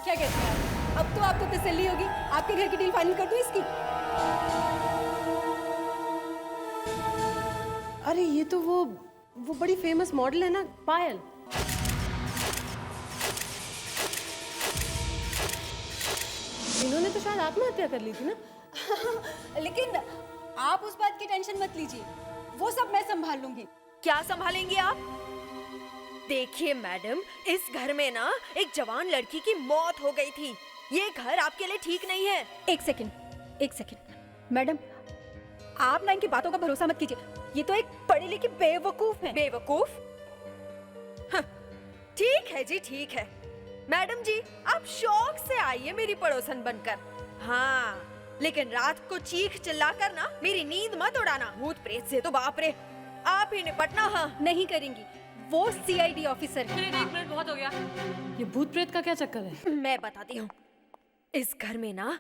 क्या कहते हैं अब तो आपको तसल्ली होगी। आपके घर की डील फाइनल कर दूं इसकी? अरे ये तो वो बड़ी फेमस मॉडल है ना, पायल। इन्होंने तो शायद आत्महत्या कर ली थी ना। लेकिन आप उस बात की टेंशन मत लीजिए, वो सब मैं संभाल लूंगी। क्या संभालेंगी आप? देखिए मैडम, इस घर में ना एक जवान लड़की की मौत हो गई थी। ये घर आपके लिए ठीक नहीं है। एक सेकंड मैडम, आप ना इनकी बातों का भरोसा मत कीजिए। ये तो एक पढ़ी लिखी बेवकूफ है। बेवकूफ? हाँ, ठीक है जी, ठीक है। मैडम जी, आप शौक से आइए मेरी पड़ोसन बनकर। हाँ, लेकिन रात को चीख चिल्लाकर ना मेरी नींद मत उड़ाना। भूत प्रेत से तो बाप रे, आप ही निपटना। हाँ, नहीं करेंगी, वो सीआईडी ऑफिसर है। एक मिनट, बहुत हो गया। ये भूत प्रेत का क्या चक्कर है? मैं बताती हूँ। इस घर में ना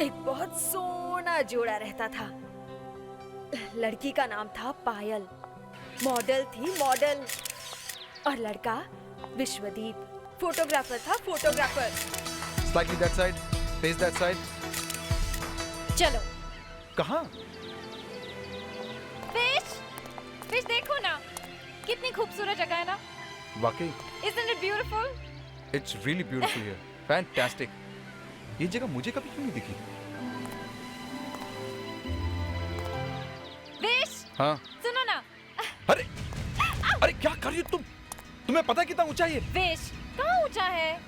एक बहुत सोना जोड़ा रहता था। लड़की का नाम था पायल, मॉडल थी मॉडल, और लड़का विश्वदीप, फोटोग्राफर था, photographer. Slightly that side, face that side. चलो। कहाँ? फिश देखो ना, कितनी खूबसूरत जगह है ना। वाकई। Isn't it beautiful? It's really beautiful here. Fantastic. ये जगह मुझे कभी क्यों नहीं दिखी? फिश, हाँ। सुनो ना। अरे, अरे क्या कर रही हो तुम? तुम्हें पता है कितना ऊंचा है ये? फिश, कहाँ ऊंचा है?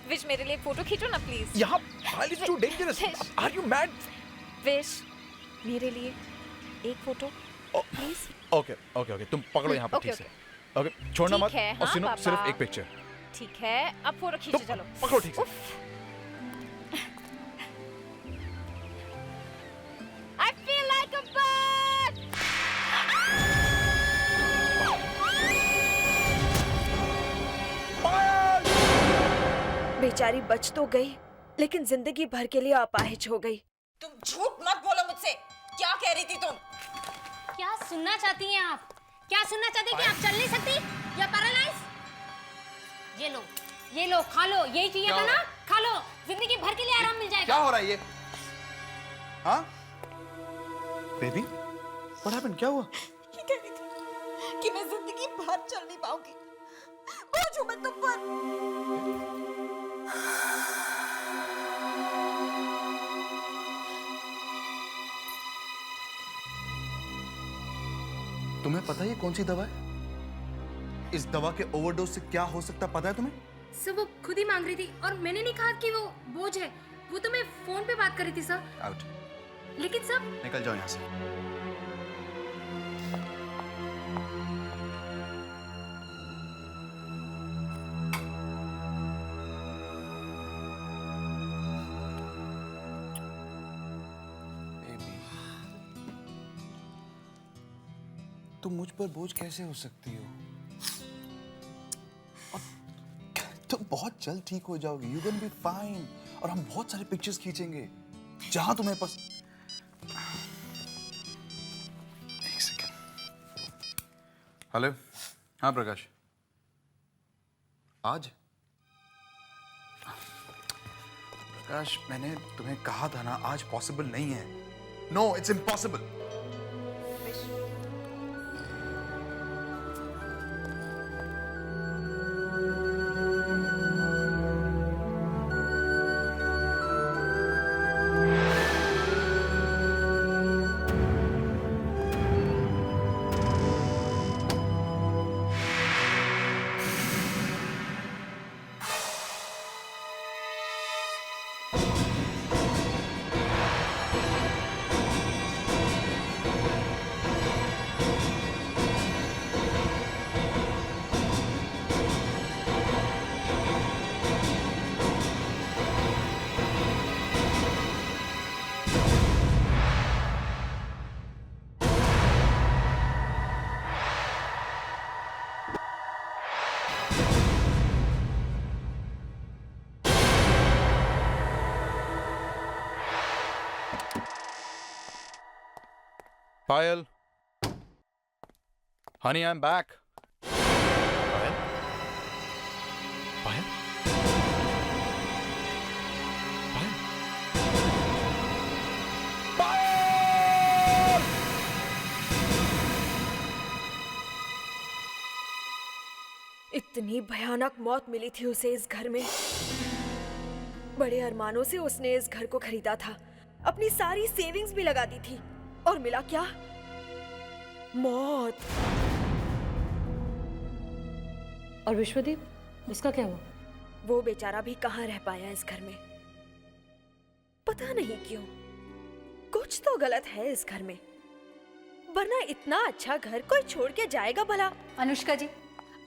फिश, मेरे लिए एक फोटो खींचो ना प्लीज। यहाँ is too dangerous. Are you mad? Fish, मेरे लिए एक फोटो प्लीज। ओके, तुम पकड़ो यहाँ पर ठीक से। ओके, छोड़ना मत। ठीक है, और हाँ, सुनो, पापा। सिर्फ एक पिक्चर। ठीक है, अब फोटो खींचो, तुम चलो। पकड़ो ठीक से। I feel like a bird. बेचारी बच तो गई, लेकिन जिंदगी भर के लिए अपाहिज हो गई। तुम झूठ मत बोलो मुझसे। क्या कह रही थी तुम? क्या सुनना चाहती हैं आप? क्या सुनना चाहती हैं कि आप चल नहीं सकती या पैरालाइज? ये लो, खा लो। यही चाहिए था ना? खा लो, जिंदगी भर के लिए आराम मिल जाएगा। क्या हो रहा है ये? हाँ? Baby, what happened? क्या हुआ? ये कह रही थी कि मैं जिंदगी भर चल नहीं पाऊंगी। बोझ हूं मैं तुम पर। तुम्हें पता है ये कौन सी दवा है? इस दवा के ओवरडोज से क्या हो सकता पता है तुम्हें? सर, वो खुद ही मांग रही थी और मैंने नहीं कहा कि वो बोझ है। वो तो मैं फोन पे बात कर रही थी सर। आउट। लेकिन सर, निकल जाओ यहाँ से। तुम मुझ पर बोझ कैसे हो सकती हो? तुम बहुत जल्द ठीक हो जाओगी। You gonna be fine. और हम बहुत सारे पिक्चर्स खींचेंगे जहां तुम्हें एक सेकेंड। हेलो। हाँ प्रकाश, आज? प्रकाश, मैंने तुम्हें कहा था ना, आज पॉसिबल नहीं है। No, it's impossible. Payal. Honey, I'm back. Payal? Payal? कितनी भयानक मौत मिली थी उसे इस घर में। बड़े अरमानों से उसने इस घर को खरीदा था, अपनी सारी सेविंग्स भी लगा दी थी, और मिला क्या? मौत। और विश्वदीप, उसका क्या हुआ? वो बेचारा भी कहाँ रह पाया इस घर में। पता नहीं क्यों, कुछ तो गलत है इस घर में, वरना इतना अच्छा घर कोई छोड़ के जाएगा भला? अनुष्का जी,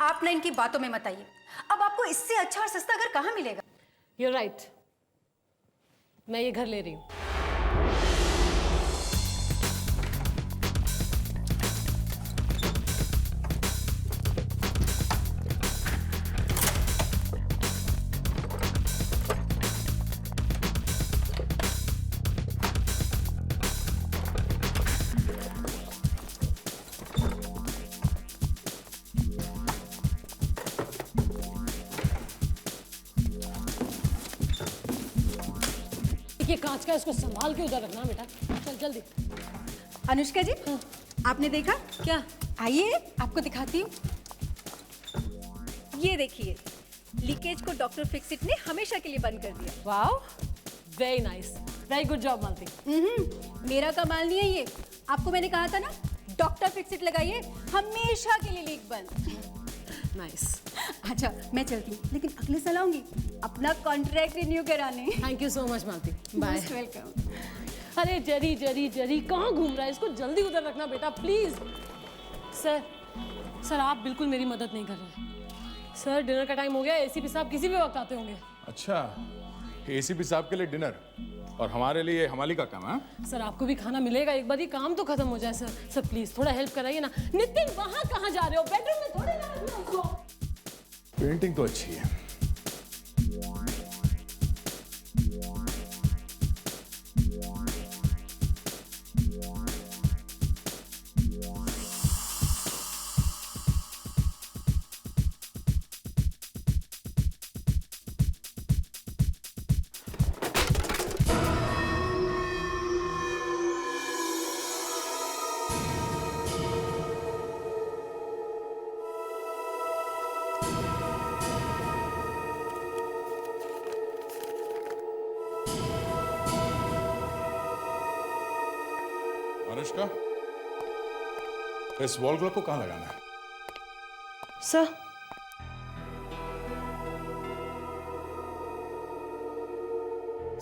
आप ना इनकी बातों में मत आइए। अब आपको इससे अच्छा और सस्ता घर कहाँ मिलेगा? You're right. मैं ये घर ले रही हूँ। ये कांच का, इसको संभाल के उधर रखना बेटा। चल जल्दी। अनुष्का जी, आपने देखा? क्या? आइए आपको दिखाती हूँ। ये देखिए, लीकेज को डॉक्टर फिक्सिट ने हमेशा के लिए बंद कर दिया। Wow, very nice, very good job Malti. मेरा कमाल नहीं है ये, आपको मैंने कहा था ना, डॉक्टर फिक्सिट लगाइए, हमेशा के लिए लीक बंद। नाइस। अच्छा मैं चलती हूँ, लेकिन अगले साल आऊंगी अपना कॉन्ट्रैक्ट रिन्यू कराने। Thank you so much Malti. Bye. Most welcome. अरे जरी जरी जरी कहाँ घूम रहा है? इसको जल्दी उधर रखना बेटा, प्लीज। सर आप बिल्कुल मेरी मदद नहीं कर रहे। सर डिनर का टाइम हो गया, एसीपी साहब किसी भी वक्त आते होंगे। अच्छा, एसीपी साहब के लिए डिनर और हमारे लिए हमाली का काम है? सर आपको भी खाना मिलेगा, एक बार ये काम तो खत्म हो जाए। सर प्लीज थोड़ा हेल्प कराइए ना। नितिन वहाँ कहाँ जा रहे हो? बेडरूम में थोड़े ना रखना उसको। पेंटिंग तो अच्छी है। अनुष्का, इस वॉल क्लॉक को कहाँ लगाना है? सर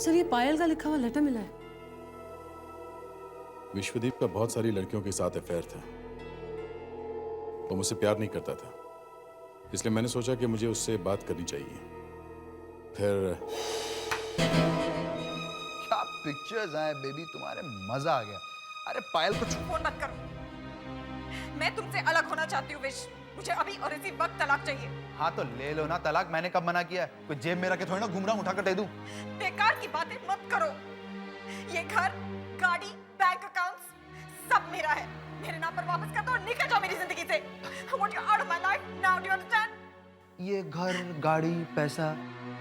ये पायल का लिखा हुआ लेटर मिला है। विश्वदीप का बहुत सारी लड़कियों के साथ अफेयर था। वो मुझसे प्यार नहीं करता था, इसलिए मैंने सोचा कि मुझे उससे बात करनी चाहिए। फिर क्या पिक्चर्स आए बेबी, तुम्हारे मजा आ गया। अरे पायल को फोन मत करो, मैं तुमसे अलग होना चाहती हूँ विश। मुझे अभी और इसी वक्त तलाक चाहिए। हाँ तो ले लो ना तलाक, मैंने कब मना किया है? कोई जेब में रखे थोड़ी ना घूम रहा हूँ, उठाकर दे दूं। बेकार की बातें मत करो। ये घर, गाड़ी, बैंक अकाउंट्स सब मेरा है। मेरे नाम पर वापस कर दो और निकल जाओ मेरी जिंदगी से। I want you out of my life now, do you understand? ये घर, गाड़ी, पैसा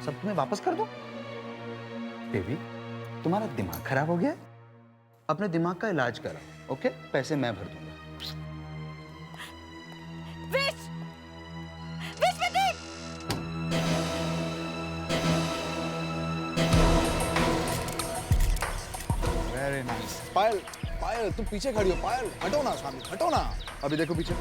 सब तुम्हें वापस कर दो? बेबी, तुम्हारा दिमाग खराब हो गया है? अपने दिमाग का इलाज करा, ओके? पैसे मैं भर दूंगा। विश! विश्वदीप! Very nice. पायल, पायल तुम पीछे खड़ी हो। पायल हटो ना सामने, हटो ना। अभी देखो पीछे।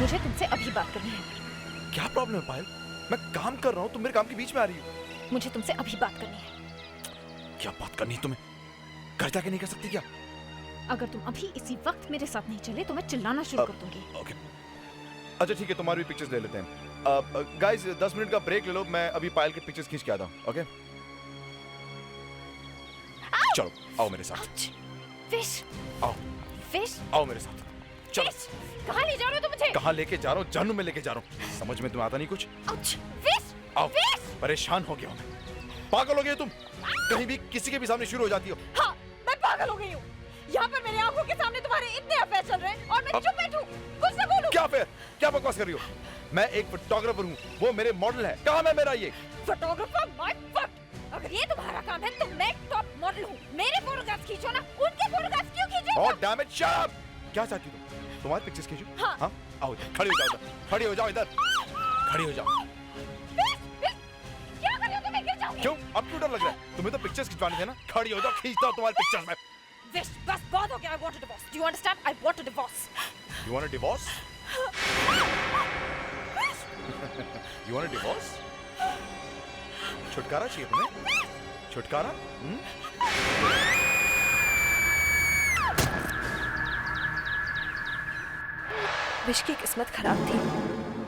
मुझे तुमसे अभी बात करनी है। क्या प्रॉब्लम है पायल? मैं काम कर रहा हूँ, तुम मेरे काम के बीच में आ रही हो। मुझे तुमसे अभी बात करनी है। क्या बात करनी है तुम्हें? घर जाके नहीं कर सकती क्या? अगर तुम अभी इसी वक्त मेरे साथ नहीं चले तो मैं चिल्लाना शुरू कर दूंगी। ओके, अच्छा ठीक है, तुम्हारी भी पिक्चर्स ले लेते हैं। गाइस 10 मिनट का ब्रेक ले लो, मैं अभी पायल की पिक्चर्स खींच के आता हूँ। ओके चलो आओ मेरे साथ। फिश, आओ फिश, आओ मेरे साथ। चलो। फिश, कहाँ ले जा रहे हो तुम मुझे? कहाँ लेके जा रहा हूँ? जानू में लेके जा रहा हूँ। समझ में तुम्हें आता नहीं कुछ? फिश, आओ। फिश। परेशान हो गया हूँ मैं। पागल हो गई हो तुम? कहीं भी किसी के भी सामने शुरू हो जाती हो। हाँ, मैं पागल हो गई हूँ। यहाँ पर मेरी आंखों के सामने तुम्हारे इतने अफेयर चल रहे हैं और मैं चुप बैठूं, कुछ ना बोलूं। क्या अफेयर? क्या बकवास कर रही हो? मैं एक फोटोग्राफर हूँ, वो मेरे मॉडल है। कहाँ है मेरा ये? फोटोग्राफर? My fuck! अगर ये तुम्हारा काम है तो मैं टॉप मॉडल हूँ। मेरे फोटोग्राफ्स खींचो ना, उनके फोटोग्राफ्स क्यों खींचो? Oh damn it, shut up! क्या चाहती हो तुम? तुम्हारे पिक्चर्स खींचो? हाँ? आओ इधर, खड़ी हो जाओ इधर, खड़ी हो जाओ इधर, खड़ी हो जाओ। क्या कर रहे हो तुम? मैं गिर जाऊंगी। क्यों? अब क्यों डर लग रहा है? तुम्हें तो पिक्चर्स खिंचवाने थे ना? खड़ी हो जाओ, खींचता हूँ तुम्हारे पिक्चर्स में। विश, बस बहुत हो गया। I want a divorce. Do you understand? I want a divorce. You want a divorce? You want a divorce? छुटकारा चाहिए तुम्हें? छुटकारा? विश की किस्मत खराब थी,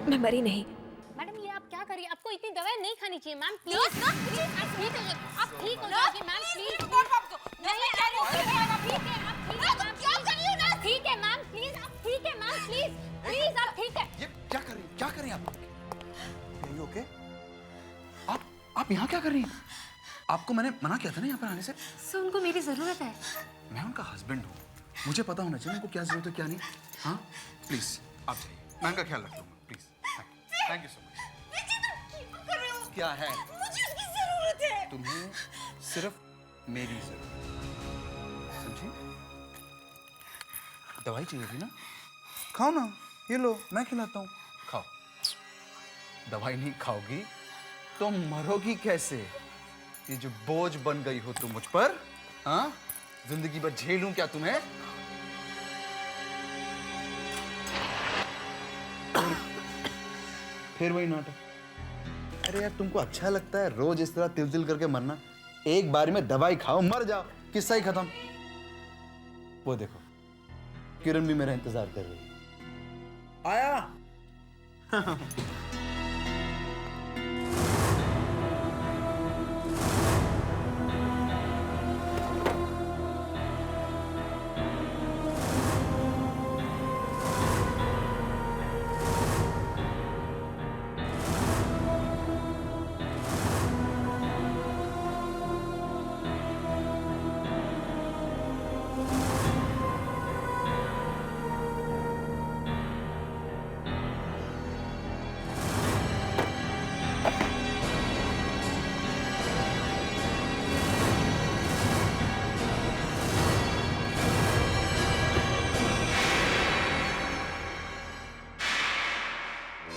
मैं मरी नहीं। मैडम ये आप क्या करिए, आपको इतनी दवाई नहीं खानी चाहिए मैम, प्लीज। आप ठीक हो जाओगी मैम, प्लीज। ठीक है मैम, प्लीज। आप ठीक है मैम, प्लीज प्लीज, आप ठीक है। ये क्या कर रही हैं? क्या कर रही हैं आप? Are you okay? आप यहाँ क्या कर रही हैं? आपको मैंने मना किया था ना यहाँ पर आने से। सर उनको मेरी जरूरत है। मैं उनका हस्बैंड हूँ, मुझे पता होना चाहिए उनको क्या जरूरत है क्या नहीं। हाँ प्लीज आप जाइए, मैं उनका ख्याल रख लूँगा। Please, thank you so much. क्या है? मुझे उसकी जरूरत है। तुम्हें सिर्फ मेरी जरूरत, समझी? दवाई चाहिए थी ना? खाओ ना, ये लो, मैं खिलाता हूँ, खाओ। दवाई नहीं खाओगी तो मरोगी कैसे? ये जो बोझ बन गई हो तुम मुझ पर, हाँ? जिंदगी भर झेलूं क्या तुम्हें? फिर वही नाटक। अरे यार तुमको अच्छा लगता है रोज इस तरह तिल तिल करके मरना? एक बारी में दवाई खाओ, मर जाओ, किस्सा ही खत्म। वो देखो किरण भी मेरा इंतजार कर रही है। आया।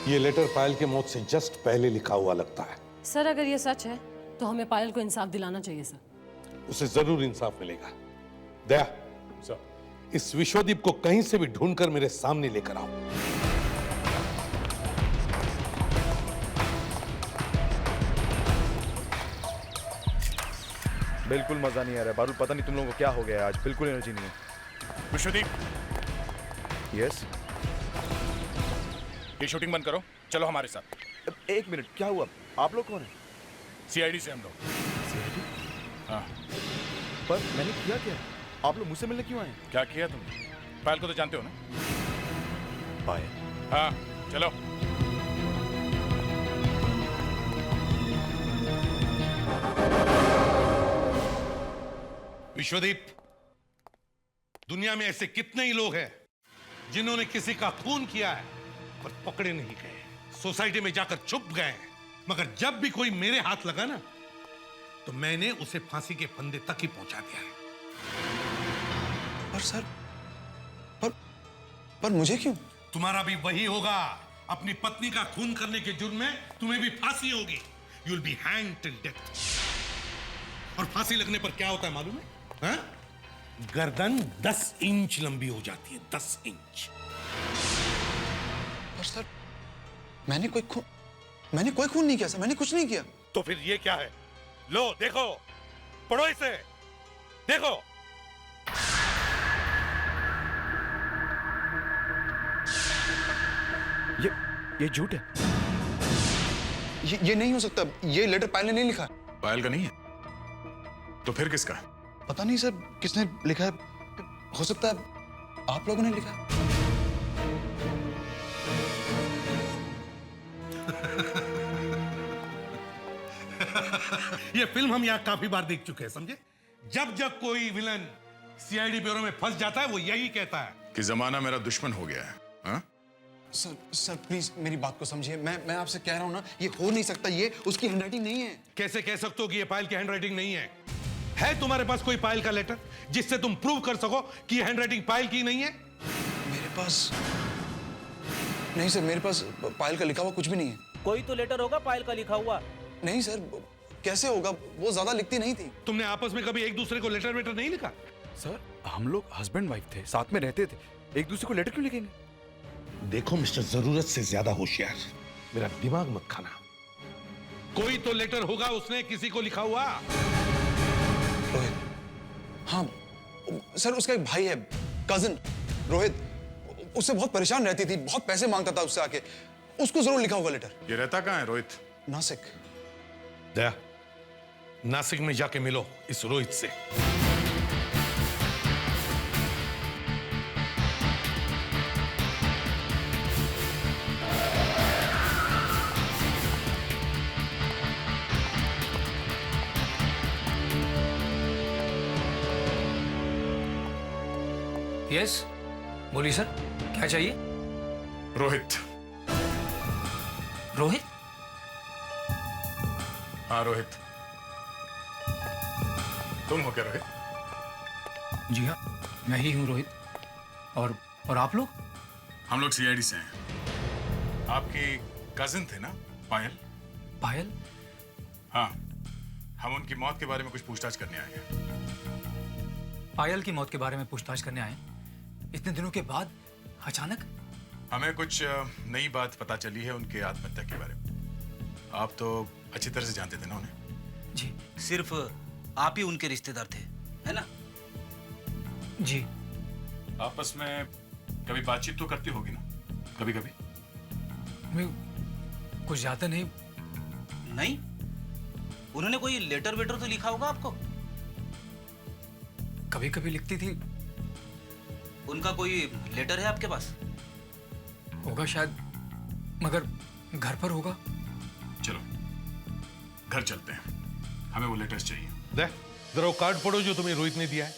ये लेटर पायल के मौत से जस्ट पहले लिखा हुआ लगता है। सर अगर ये सच है तो हमें पायल को इंसाफ दिलाना चाहिए सर। उसे जरूर इंसाफ मिलेगा। दया सर, इस विश्वदीप को कहीं से भी ढूंढकर मेरे सामने लेकर आओ। बिल्कुल मजा नहीं आ रहा है बारुल, पता नहीं तुम लोगों को क्या हो गया है आज, बिल्कुल एनर्जी नहीं है। विश्वदीप, यस? ये शूटिंग बंद करो, चलो हमारे साथ। एक मिनट, क्या हुआ? आप लोग कौन हैं? सीआईडी से हम लोग। सीआईडी? हाँ। पर मैंने किया क्या? आप लोग मुझसे मिलने क्यों आए? क्या किया तुमने? पायल को तो जानते हो ना? पायल? हाँ, चलो। विश्वदीप, दुनिया में ऐसे कितने ही लोग हैं जिन्होंने किसी का खून किया है पर पकड़े नहीं गए, सोसाइटी में जाकर छुप गए, मगर जब भी कोई मेरे हाथ लगा ना तो मैंने उसे फांसी के फंदे तक ही पहुंचा दिया है। पर सर, पर मुझे क्यों? तुम्हारा भी वही होगा। अपनी पत्नी का खून करने के जुर्म में तुम्हें भी फांसी होगी। You will be hanged till death. और फांसी लगने पर क्या होता है मालूम है? हाँ? गर्दन 10 इंच लंबी हो जाती है, 10 इंच। पर सर, मैंने कोई खून नहीं किया सर, मैंने कुछ नहीं किया। तो फिर ये क्या है? लो देखो, पढ़ो इसे, देखो। ये झूठ है। ये नहीं हो सकता, ये लेटर पायल ने नहीं लिखा। पायल का नहीं है तो फिर किसका है? पता नहीं सर किसने लिखा है, हो सकता है आप लोगों ने लिखा है। ये फिल्म हम यहाँ काफी बार देख चुके हैं, समझे? जब जब कोई विलन सीआईडी ब्यूरो में फंस जाता है वो यही कहता है कि जमाना मेरा दुश्मन हो गया है। हाँ? सर प्लीज मेरी बात को समझिए। मैं आपसे कह रहा हूँ ना, ये हो नहीं सकता, ये उसकी हैंडराइटिंग नहीं है। कैसे कह सकते हो कि ये पायल की हैंडराइटिंग नहीं है? है तुम्हारे पास कोई पायल का लेटर जिससे तुम प्रूव कर सको कि हैंडराइटिंग पायल की नहीं है? मेरे पास नहीं सर, मेरे पास पायल का लिखा हुआ कुछ भी नहीं है। कोई तो लेटर होगा पायल का लिखा हुआ। नहीं सर, कैसे होगा, वो ज्यादा लिखती नहीं थी। तुमने आपस में कभी एक दूसरे को लेटर वेटर नहीं लिखा? सर हम लोग हस्बैंड वाइफ थे, साथ में रहते थे, एक दूसरे को लेटर क्यों लिखेंगे? देखो मिस्टर, जरूरत से ज्यादा होशियार, मेरा दिमाग मत खाना। कोई तो लेटर होगा उसने किसी को लिखा हुआ। रोहित, हाँ सर, उसका एक भाई है, कजिन रोहित, उससे बहुत परेशान रहती थी, बहुत पैसे मांगता था उससे आके, उसको जरूर लिखा होगा लेटर। ये रहता कहाँ है रोहित? नासिक। दया, नासिक में जाके मिलो इस रोहित से। यस, बोलिए सर, क्या चाहिए? रोहित। रोहित? हाँ रोहित। तुम हो क्या रोहित? जी हाँ, मैं ही हूँ रोहित। और आप लोग? हम लोग सीआईडी से हैं। आपकी कजिन थे ना पायल? पायल? हाँ, हम उनकी मौत के बारे में कुछ पूछताछ करने आए हैं। पायल की मौत के बारे में पूछताछ करने आए? इतने दिनों के बाद अचानक? हमें कुछ नई बात पता चली है उनके आत्महत्या के बारे में। आप तो अच्छी तरह से जानते थे ना उन्हें? जी। सिर्फ आप ही उनके रिश्तेदार थे, है ना? जी। आपस में कभी बातचीत तो करती होगी ना, कभी कभी? मैं कुछ ज्यादा नहीं। नहीं? उन्होंने कोई लेटर वेटर तो लिखा होगा आपको? कभी कभी लिखती थी। उनका कोई लेटर है आपके पास? होगा शायद, मगर घर पर होगा। चलो घर चलते हैं, हमें वो लेटर्स चाहिए। दे, जरा वो कार्ड पढ़ो जो तुम्हें रोहित ने दिया है।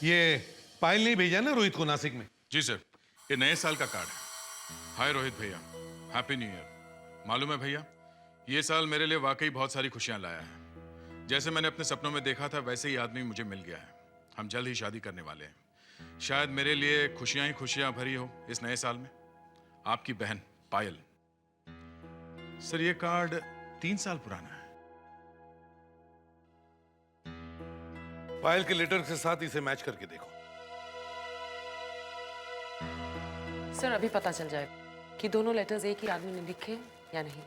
ये पायल ने भेजा ना रोहित को नासिक में? जी सर, ये नए साल का कार्ड है। हाय रोहित भैया, हैप्पी न्यू ईयर। मालूम है भैया, ये साल मेरे लिए वाकई बहुत सारी खुशियां लाया है। जैसे मैंने अपने सपनों में देखा था वैसे ही आदमी मुझे मिल गया है। हम जल्द ही शादी करने वाले हैं। शायद मेरे लिए खुशियां ही खुशियां भरी हो इस नए साल में। आपकी बहन पायल। सर ये कार्ड 3 साल पुराना है। पायल के लेटर के साथ इसे मैच करके देखो। सर अभी पता चल जाएगा कि दोनों लेटर्स एक ही आदमी ने लिखे या नहीं।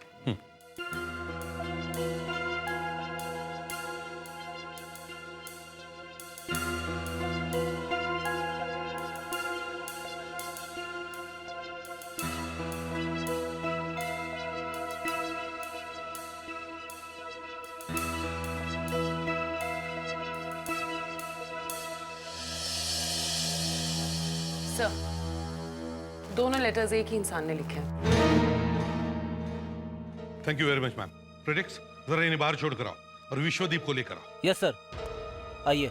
सर, दोनों लेटर्स एक ही इंसान ने लिखे हैं। Thank you very much ma'am. Predicts, जरा इन्हें बाहर छोड़ कर आओ और विश्वदीप को लेकर आओ। यस सर, आइए।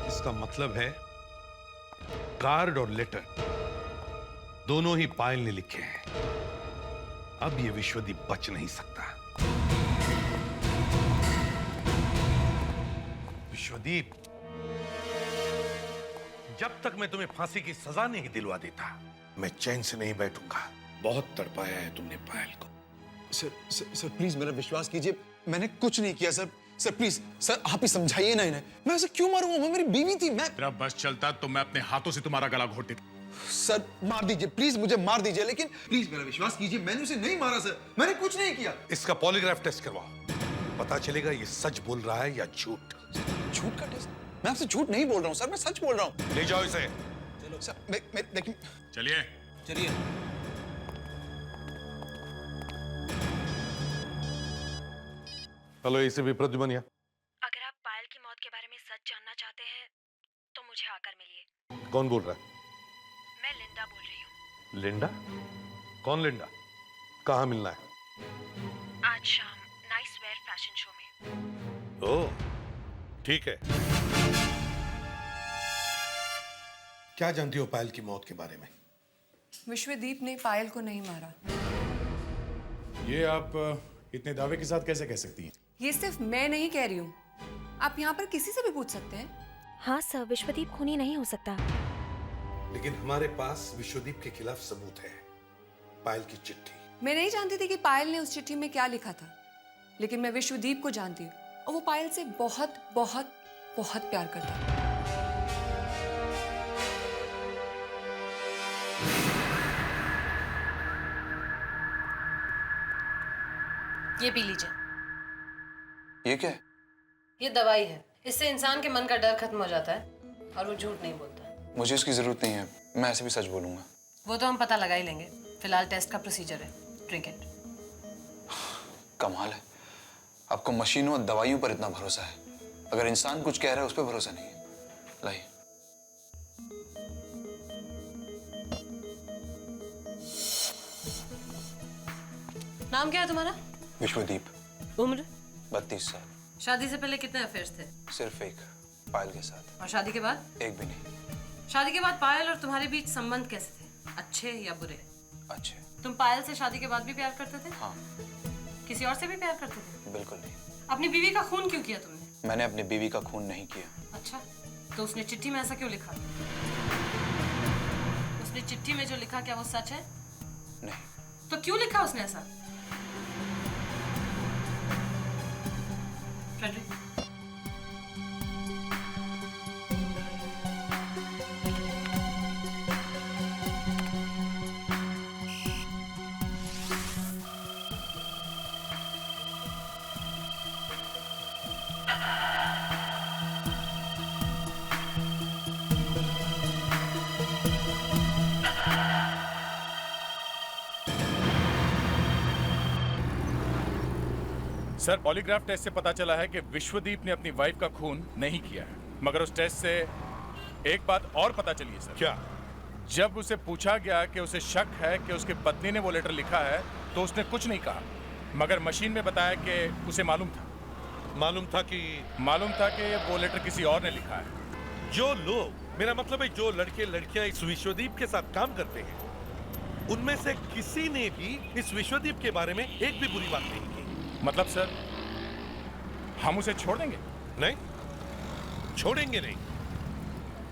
इसका मतलब है कार्ड और लेटर दोनों ही पायल ने लिखे हैं। अब ये विश्वदीप बच नहीं सकता। विश्वदीप, जब तक मैं तुम्हें फांसी की सजा नहीं दिलवा देता मैं चैन से नहीं बैठूंगा। बहुत तड़पाया है तुमने पायल को। सर प्लीज मेरा विश्वास कीजिए, मैंने कुछ नहीं किया सर। सर प्लीज सर, आप ही समझाइए ना इन्हें। मैं ऐसे क्यों मारूंगा? वो मेरी बीवी थी। मैं तेरा बस चलता तो मैं अपने हाथों से तुम्हारा गला घोट देता। सर मार दीजिए प्लीज, मुझे मार दीजिए, लेकिन प्लीज मेरा विश्वास कीजिए, मैंने उसे नहीं मारा सर, मैंने कुछ नहीं किया। इसका पॉलीग्राफ टेस्ट करवाओ, पता चलेगा ये सच बोल रहा है या झूठ। झूठ का टेस्ट? मैं आपसे झूठ नहीं बोल रहा हूँ सर, मैं सच बोल रहा हूँ। ले जाओ इसे। चलो सर, मैं देखिए। चलिए चलिए। हेलो, इसे भी प्रद्युमन यहाँ। अगर आप पायल की मौत के बारे में सच जानना चाहते हैं तो मुझे आकर मिलिए। कौन बोल रहा है? मैं लिंडा बोल रही हूँ। लिंडा? कौन लिंडा? कहाँ मिलना है? आज शाम नाइस वेयर फैशन शो में। ओह ठीक है। क्या जानती हो पायल की मौत के बारे में? विश्वदीप ने पायल को नहीं मारा। ये आप इतने दावे के साथ कैसे कह सकती हैं? ये सिर्फ मैं नहीं कह रही हूँ, आप यहाँ पर किसी से भी पूछ सकते हैं। हाँ सर, विश्वदीप खूनी नहीं हो सकता। लेकिन हमारे पास विश्वदीप के खिलाफ सबूत है, पायल की चिट्ठी। मैं नहीं जानती थी कि पायल ने उस चिट्ठी में क्या लिखा था, लेकिन मैं विश्वदीप को जानती हूँ और वो पायल से बहुत बहुत बहुत प्यार करता है। ये पी लीजिए। ये क्या है? ये दवाई है, इससे इंसान के मन का डर खत्म हो जाता है और वो झूठ नहीं बोलता। मुझे इसकी जरूरत नहीं है, मैं ऐसे भी सच बोलूंगा। वो तो हम पता लगा ही लेंगे, फिलहाल टेस्ट का प्रोसीजर है। Drink it. कमाल है, आपको मशीनों और दवाइयों पर इतना भरोसा है, अगर इंसान कुछ कह रहा है उस पर भरोसा नहीं है। लाइए। नाम क्या है तुम्हारा? विश्वदीप। उम्र? 32 साल। शादी से पहले कितने अफेयर्स थे? सिर्फ एक, पायल के साथ। और शादी के बाद? एक भी नहीं। शादी के बाद पायल और तुम्हारे बीच संबंध कैसे थे, अच्छे या बुरे? अच्छे। तुम पायल से शादी के बाद भी प्यार करते थे? हाँ। किसी और से भी प्यार करते थे? बिल्कुल नहीं। अपनी बीवी का खून क्यों किया तुमने? मैंने अपनी बीवी का खून नहीं किया। अच्छा, तो उसने चिट्ठी में ऐसा क्यों लिखा? उसने चिट्ठी में जो लिखा क्या वो सच है? नहीं। तो क्यों लिखा उसने ऐसा? फ्रेडरिक, सर, पॉलीग्राफ टेस्ट से पता चला है कि विश्वदीप ने अपनी वाइफ का खून नहीं किया है, मगर उस टेस्ट से एक बात और पता चली है सर। क्या? जब उसे पूछा गया कि उसे शक है कि उसकी पत्नी ने वो लेटर लिखा है तो उसने कुछ नहीं कहा, मगर मशीन में बताया कि उसे मालूम था कि वो लेटर किसी और ने लिखा है। जो लोग, मेरा मतलब है जो लड़के लड़कियां इस विश्वदीप के साथ काम करते हैं, उनमें से किसी ने भी इस विश्वदीप के बारे में एक भी बुरी बात नहीं की। मतलब सर, हम उसे छोड़ देंगे? नहीं, छोड़ेंगे नहीं,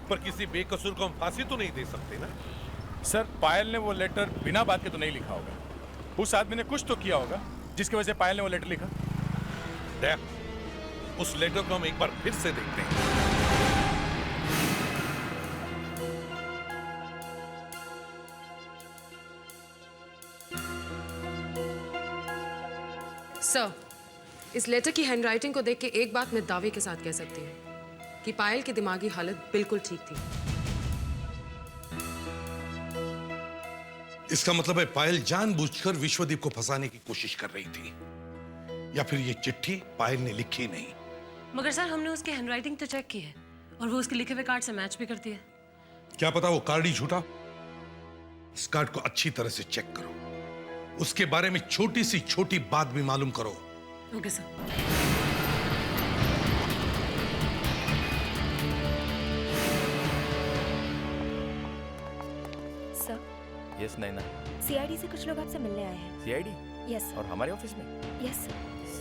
पर किसी बेकसूर को हम फांसी तो नहीं दे सकते ना। सर, पायल ने वो लेटर बिना बात के तो नहीं लिखा होगा, उस आदमी ने कुछ तो किया होगा जिसकी वजह से पायल ने वो लेटर लिखा। उस लेटर को हम एक बार फिर से देखते हैं। सर, इस लेटर की हैंडराइटिंग को देख के एक बात मैं दावे के साथ कह सकती हूँ कि पायल की दिमागी हालत बिल्कुल ठीक थी। इसका मतलब है पायल जानबूझकर विश्वदीप को फंसाने की कोशिश कर रही थी, या फिर ये चिट्ठी पायल ने लिखी नहीं। मगर सर, हमने उसकी हैंडराइटिंग तो चेक की है और वो उसके लिखे हुए कार्ड से मैच भी करती है। क्या पता वो कार्ड ही झूठा। इस कार्ड को अच्छी तरह से चेक करो, उसके बारे में छोटी सी छोटी बात भी मालूम करो। Okay sir. सर। यस नैना। सीआईडी से कुछ लोग आपसे मिलने आए हैं। सीआईडी? Yes sir. और हमारे ऑफिस में? Yes sir.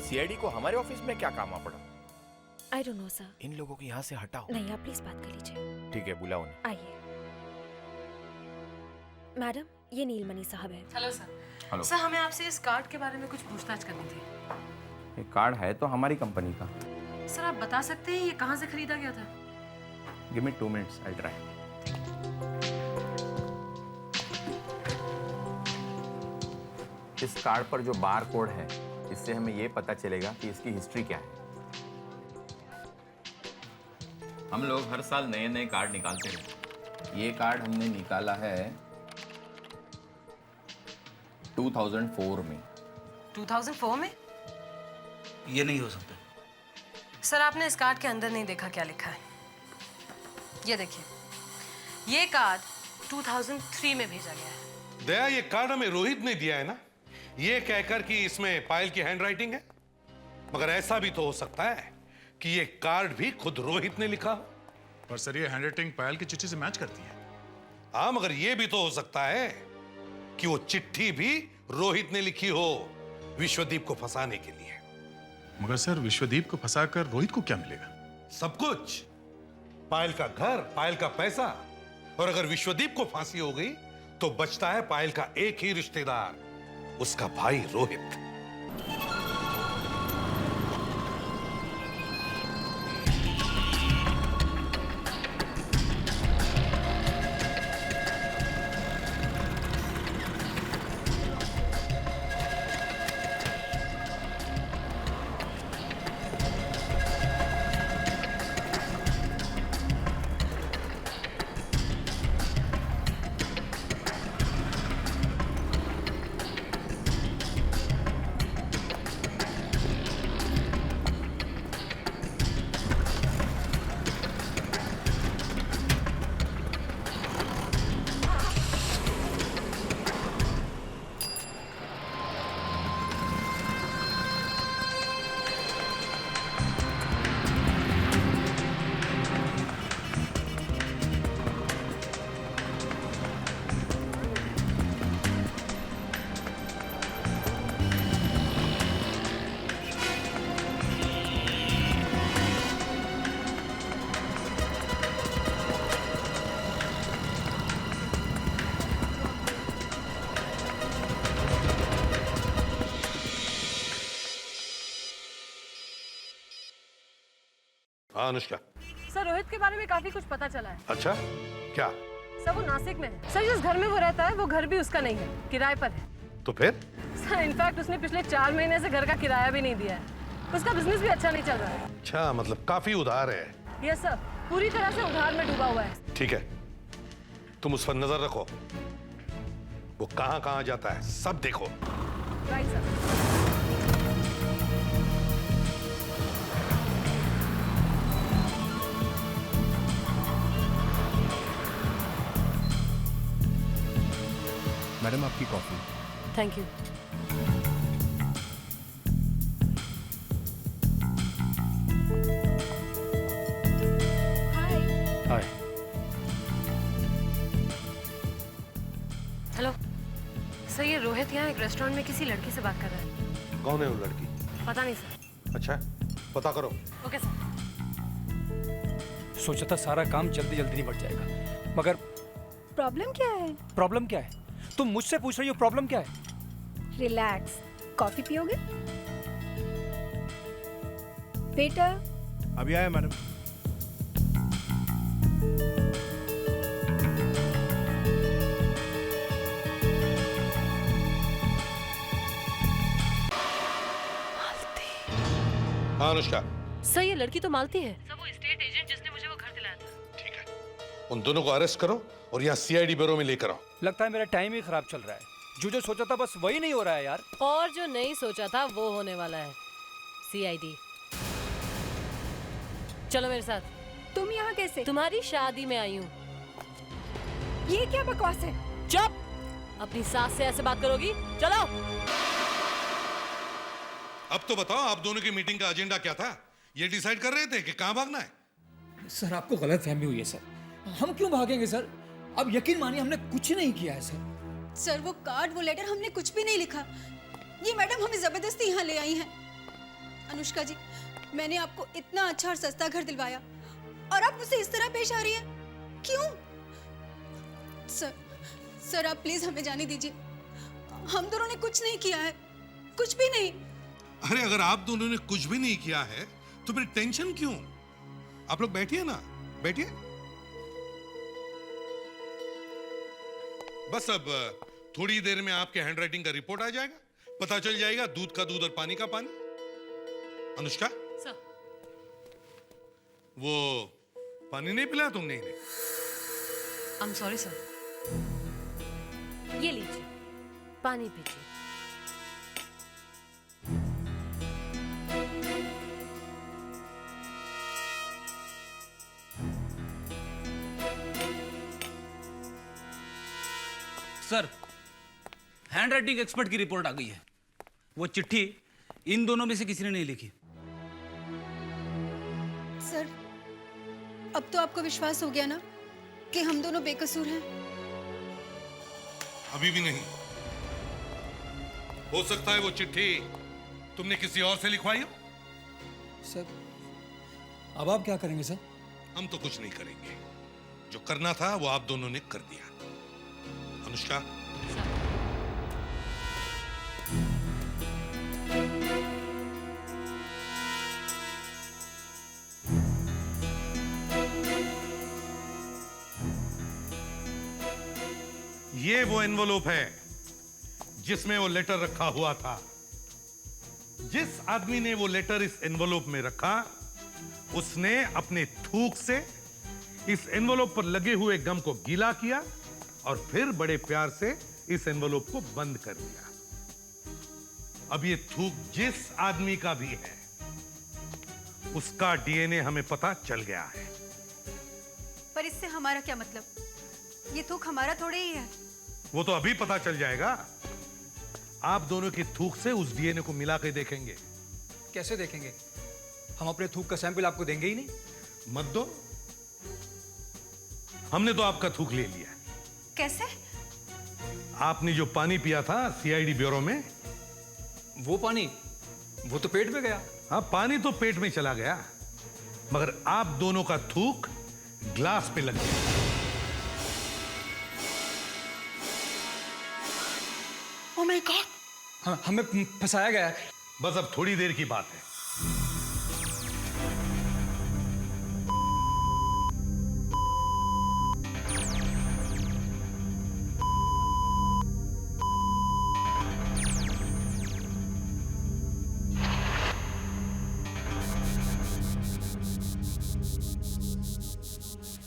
सीआईडी को हमारे ऑफिस में क्या काम आ पड़ा? I don't know sir. इन लोगों को यहाँ से हटाओ। नहीं, आप प्लीज बात कर लीजिए। ठीक है, बुलाओ उन्हें। आइए। मैडम, ये नीलमणि साहब है। Hello sir. हेलो सर, हमें आपसे इस कार्ड के बारे में कुछ पूछताछ करनी थी। ये कार्ड है तो हमारी कंपनी का। सर, आप बता सकते हैं ये कहाँ से खरीदा गया था? Give me 2 minutes, I try. इस कार्ड पर जो बार कोड है, इससे हमें ये पता चलेगा कि इसकी हिस्ट्री क्या है। हम लोग हर साल नए नए कार्ड निकालते हैं। ये कार्ड हमने निकाला है 2004 में। 2004 में? ये नहीं हो सकता। सर, आपने इस कार्ड के अंदर नहीं देखा क्या लिखा है? ये देखिए, ये कार्ड 2003 में भेजा गया है। दया, ये कार्ड हमें रोहित ने दिया है ना, ये कहकर कि इसमें पायल की हैंडराइटिंग है। मगर ऐसा भी तो हो सकता है कि ये कार्ड भी खुद रोहित ने लिखा हो। पर सर, ये हैंडराइटिंग पायल की चिट्ठी से मैच करती है। हाँ, मगर यह भी तो हो सकता है कि वो चिट्ठी भी रोहित ने लिखी हो विश्वदीप को फंसाने के लिए। मगर सर, विश्वदीप को फंसाकर रोहित को क्या मिलेगा? सब कुछ, पायल का घर, पायल का पैसा। और अगर विश्वदीप को फांसी हो गई तो बचता है पायल का एक ही रिश्तेदार, उसका भाई रोहित। हाँ अनुष्का। सर, रोहित के बारे में काफी कुछ पता चला है। अच्छा, क्या? सर, वो नासिक में है। सर, जिस घर में वो रहता है वो घर भी उसका नहीं है, किराए पर है। तो फिर? सर, इनफैक्ट उसने पिछले 4 महीने से घर का किराया भी नहीं दिया है। उसका बिजनेस भी अच्छा नहीं चल रहा है। अच्छा, मतलब काफी उधार है। यस सर, पूरी तरह से उधार में डूबा हुआ है। ठीक है, तुम उस पर नजर रखो, वो कहां कहां जाता है सब देखो। Right sir. मैडम, आपकी coffee. Thank you. Hi. Hello sir, ये रोहित यहाँ एक रेस्टोरेंट में किसी लड़की से बात कर रहा है। कौन है वो लड़की? पता नहीं सर। अच्छा, पता करो। Okay sir. सोचा था सारा काम जल्दी जल्दी निपट जाएगा, मगर प्रॉब्लम क्या है? प्रॉब्लम क्या है? तुम मुझसे पूछ रही हो प्रॉब्लम क्या है? रिलैक्स, कॉफी पियोगे? बेटा अभी आया मैडम। हाँ अनुष्का। सर, ये लड़की तो मालती है। सर, वो एस्टेट एजेंट जिसने मुझे वो घर दिलाया था। ठीक है, उन दोनों को अरेस्ट करो और यहाँ सीआईडी ब्यूरो में लेकर आओ। लगता है मेरा टाइम ही खराब चल रहा है। जो सोचा था बस वही नहीं हो रहा है यार। और जो नहीं सोचा था वो होने वाला है। सीआईडी। चलो मेरे साथ। तुम यहाँ कैसे? तुम्हारी शादी में आई हूँ। ये क्या बकवास है? चुप! अपनी सास से ऐसे बात करोगी? चलो। अब तो बताओ, आप दोनों की मीटिंग का एजेंडा क्या था? ये डिसाइड कर रहे थे कि कहाँ भागना है? सर, आपको गलत फहमी हुई है सर। हम क्यों भागेंगे सर? अब यकीन मानिए हमने कुछ नहीं किया है सर। सर, वो कार्ड, वो लेटर हमने कुछ भी नहीं लिखा। ये मैडम हमें जबरदस्ती यहाँ ले आई हैं। अनुष्का जी, मैंने आपको इतना अच्छा और सस्ता घर दिलवाया और आप मुझसे इस तरह पेश आ रही हैं। क्यों? सर आप प्लीज हमें जाने दीजिए। हम दोनों ने कुछ नहीं किया है, कुछ भी नहीं। अरे अगर आप दोनों ने कुछ भी नहीं किया है तो फिर टेंशन क्यों? आप लोग बैठिए ना, बैठिए। बस अब थोड़ी देर में आपके हैंडराइटिंग का रिपोर्ट आ जाएगा, पता चल जाएगा दूध का दूध और पानी का पानी। अनुष्का सर, वो पानी नहीं पिलाया तुमने इन्हें? I am sorry sir. ये लीजिए, पानी पीजिए। सर, हैंडराइटिंग एक्सपर्ट की रिपोर्ट आ गई है। वो चिट्ठी इन दोनों में से किसी ने नहीं लिखी। सर, अब तो आपको विश्वास हो गया ना कि हम दोनों बेकसूर हैं? अभी भी नहीं। हो सकता है वो चिट्ठी तुमने किसी और से लिखवाई हो। सर, अब आप क्या करेंगे सर? हम तो कुछ नहीं करेंगे। जो करना था वो आप दोनों ने कर दिया। अनुष्का, ये वो एनवलप है जिसमें वो लेटर रखा हुआ था। जिस आदमी ने वो लेटर इस एनवलप में रखा, उसने अपने थूक से इस एनवलप पर लगे हुए गम को गीला किया और फिर बड़े प्यार से इस एनवलप को बंद कर दिया। अब ये थूक जिस आदमी का भी है, उसका डीएनए हमें पता चल गया है। पर इससे हमारा क्या मतलब? ये थूक हमारा थोड़े ही है। वो तो अभी पता चल जाएगा। आप दोनों की थूक से उस डीएनए को मिला के देखेंगे। कैसे देखेंगे? हम अपने थूक का सैंपल आपको देंगे ही नहीं। मत दो, हमने तो आपका थूक ले लिया। कैसे? आपने जो पानी पिया था सीआईडी ब्यूरो में, वो पानी, वो तो पेट में गया। हाँ, पानी तो पेट में चला गया, मगर आप दोनों का थूक ग्लास पे लग गया। Oh my God! हाँ, हमें फंसाया गया है। बस अब थोड़ी देर की बात है।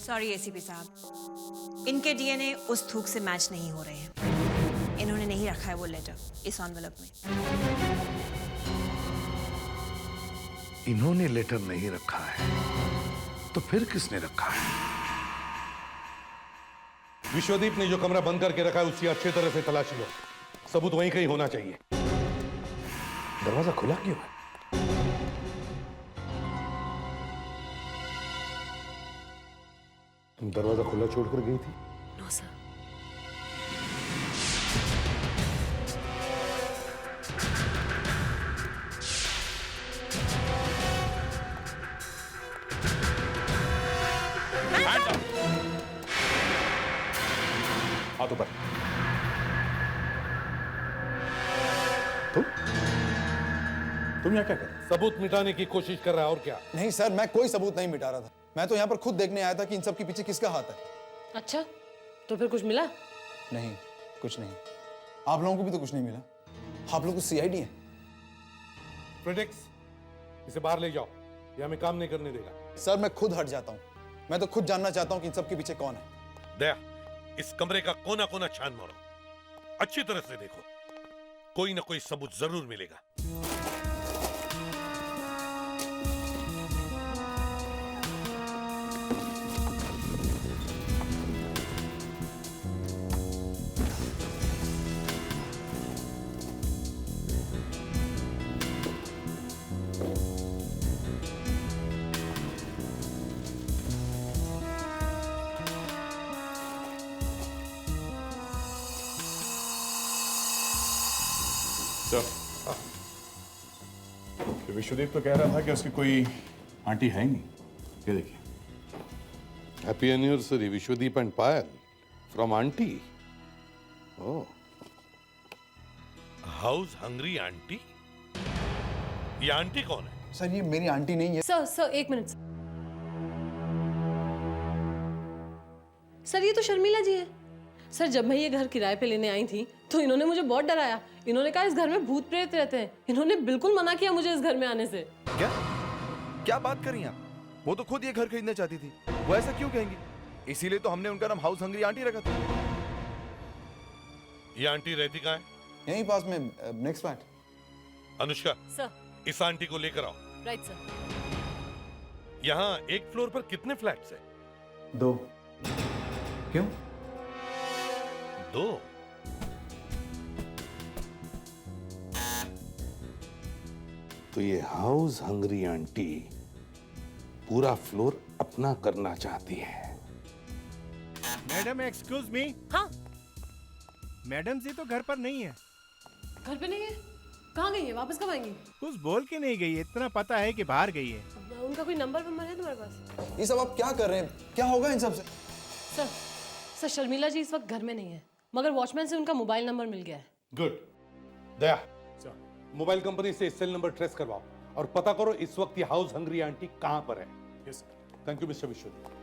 सॉरी एसीपी साहब, इनके डीएनए उस थूक से मैच नहीं हो रहे हैं। इन्होंने नहीं रखा है वो लेटर इस एनवलप में। इन्होंने लेटर नहीं रखा है तो फिर किसने रखा है? विश्वदीप ने जो कमरा बंद करके रखा है उसकी अच्छी तरह से तलाशी लो। सबूत वहीं कहीं होना चाहिए। दरवाजा खुला क्यों है? तुम दरवाजा खुला छोड़कर गई थी? No sir. हाथ ऊपर। तुम यहाँ क्या कर रहे हो? सबूत मिटाने की कोशिश कर रहा है और क्या? नहीं सर, मैं कोई सबूत नहीं मिटा रहा था। मैं तो यहाँ पर खुद देखने आया था कि इन सब के पीछे किसका हाथ है। अच्छा, तो फिर कुछ मिला? नहीं, कुछ नहीं। आप लोगों को भी तो कुछ नहीं मिला। आप लोग तो सीआईडी हैं। प्रेडिक्स, इसे बाहर ले जाओ, ये हमें काम नहीं करने देगा। सर, मैं खुद हट जाता हूँ। मैं तो खुद जानना चाहता हूँ कि इन सब के पीछे कौन है। दया, इस कमरे का कोना कोना छान मारो, अच्छी तरह से देखो, कोई ना कोई सबूत जरूर मिलेगा। विश्वदीप तो कह रहा था कि उसकी कोई आंटी है ही नहीं। ये देखिए। Happy anniversary Vishwadeep and Payal from aunty. Oh, house hungry aunty? ये आंटी कौन है? सर, ये मेरी आंटी नहीं है। सर एक मिनट। सर, ये तो शर्मिला जी है। सर, जब मैं ये घर किराए पे लेने आई थी तो इन्होंने मुझे बहुत डराया। इन्होंने कहा इस घर में भूत प्रेत रहते हैं। इन्होंने बिल्कुल मना किया मुझे इस घर में आने से। क्या बात कर रही हैं आप? वो तो खुद ये घर खरीदना चाहती थी। वो ऐसा क्यों कहेंगी? इसीलिए तो हमने उनका नाम हाउस हंग्री आंटी रखा था। ये आंटी रहती कहाँ है? यहीं पास में, नेक्स्ट फ्लैट। अनुष्का, सर। इस आंटी को लेकर आओ। Right sir. यहाँ एक फ्लोर पर कितने फ्लैट्स हैं? 2। क्यों? 2? तो ये हाउस हंग्री आंटी पूरा फ्लोर अपना करना चाहती है। Madam, excuse me. हाँ। मैडम जी तो घर पर नहीं है। घर पे नहीं है? कहाँ गई है? वापस कब आएंगी? कुछ बोल के नहीं गई है, इतना पता है कि बाहर गई है। उनका कोई नंबर है तुम्हारे पास? ये सब आप क्या कर रहे हैं? क्या होगा इन सब से? सर शर्मिला जी इस वक्त घर में नहीं है, मगर वॉचमैन से उनका मोबाइल नंबर मिल गया है। गुड। दया, मोबाइल कंपनी से सेल नंबर ट्रेस करवाओ और पता करो इस वक्त ये हाउस हंग्री आंटी कहां पर है। Yes sir. Thank you mister Vishwadeep.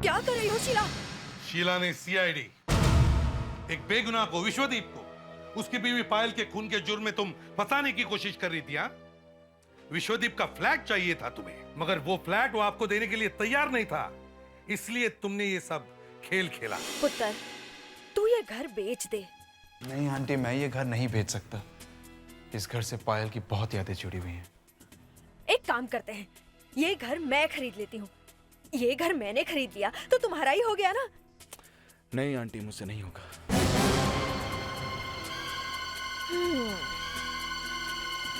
क्या कर रही हो शीला? शीला ने सीआईडी, एक बेगुनाह को, विश्वदीप को, उसकी बीवी पायल के खून के जुर्म में तुम फंसाने की कोशिश कर रही थी। हाँ? विश्वदीप का फ्लैट चाहिए था तुम्हें, मगर वो फ्लैट वो आपको देने के लिए तैयार नहीं था, इसलिए तुमने ये सब खेल खेला। पुत्र, तू ये घर बेच दे। नहीं आंटी, मैं ये घर नहीं बेच सकता। इस घर से पायल की बहुत यादें जुड़ी हुई हैं। एक काम करते हैं, ये घर मैं खरीद लेती हूँ। ये घर मैंने खरीद लिया तो तुम्हारा ही हो गया ना। नहीं आंटी, मुझसे नहीं होगा।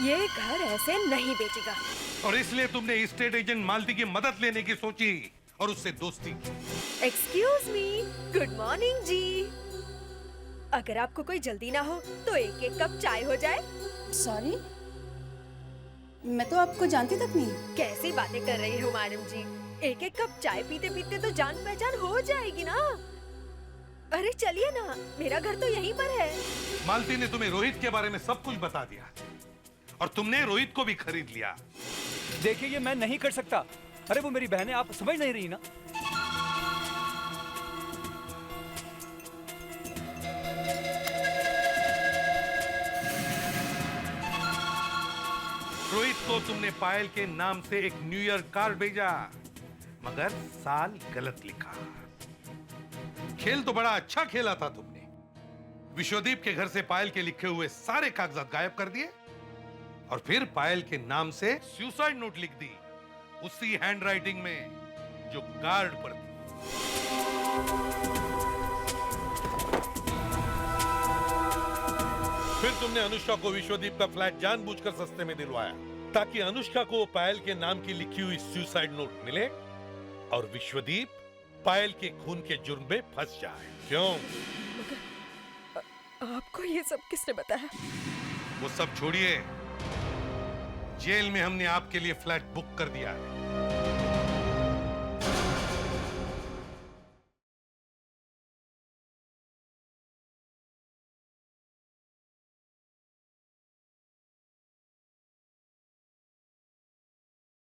ये घर ऐसे नहीं बेचेगा। और इसलिए तुमने एस्टेट एजेंट मालती की मदद लेने की सोची और उससे दोस्ती की। एक्सक्यूज मी, गुड मॉर्निंग जी। अगर आपको कोई जल्दी ना हो तो एक एक कप चाय हो जाए। सॉरी, मैं तो आपको जानती तक नहीं। कैसी बातें कर रही हो मैडम जी? एक एक कप चाय पीते पीते तो जान पहचान हो जाएगी ना। अरे चलिए ना, मेरा घर तो यहीं पर है। मालती ने तुम्हें रोहित के बारे में सब कुछ बता दिया और तुमने रोहित को भी खरीद लिया। देखिए, ये मैं नहीं कर सकता। अरे वो मेरी बहन है, आप समझ नहीं रही ना। रोहित को तुमने पायल के नाम से एक न्यू ईयर कार्ड भेजा, मगर साल गलत लिखा। खेल तो बड़ा अच्छा खेला था तुमने। विश्वदीप के घर से पायल के लिखे हुए सारे कागजात गायब कर दिए और फिर पायल के नाम से सुसाइड नोट लिख दी, उसी हैंडराइटिंग में जो गार्ड पर थी। फिर तुमने अनुष्का को विश्वदीप का फ्लैट जानबूझकर सस्ते में दिलवाया ताकि अनुष्का को पायल के नाम की लिखी हुई सुसाइड नोट मिले और विश्वदीप पायल के खून के जुर्म में फंस जाए। क्यों? आपको ये सब किसने बताया? वो सब छोड़िए, जेल में हमने आपके लिए फ्लैट बुक कर दिया है।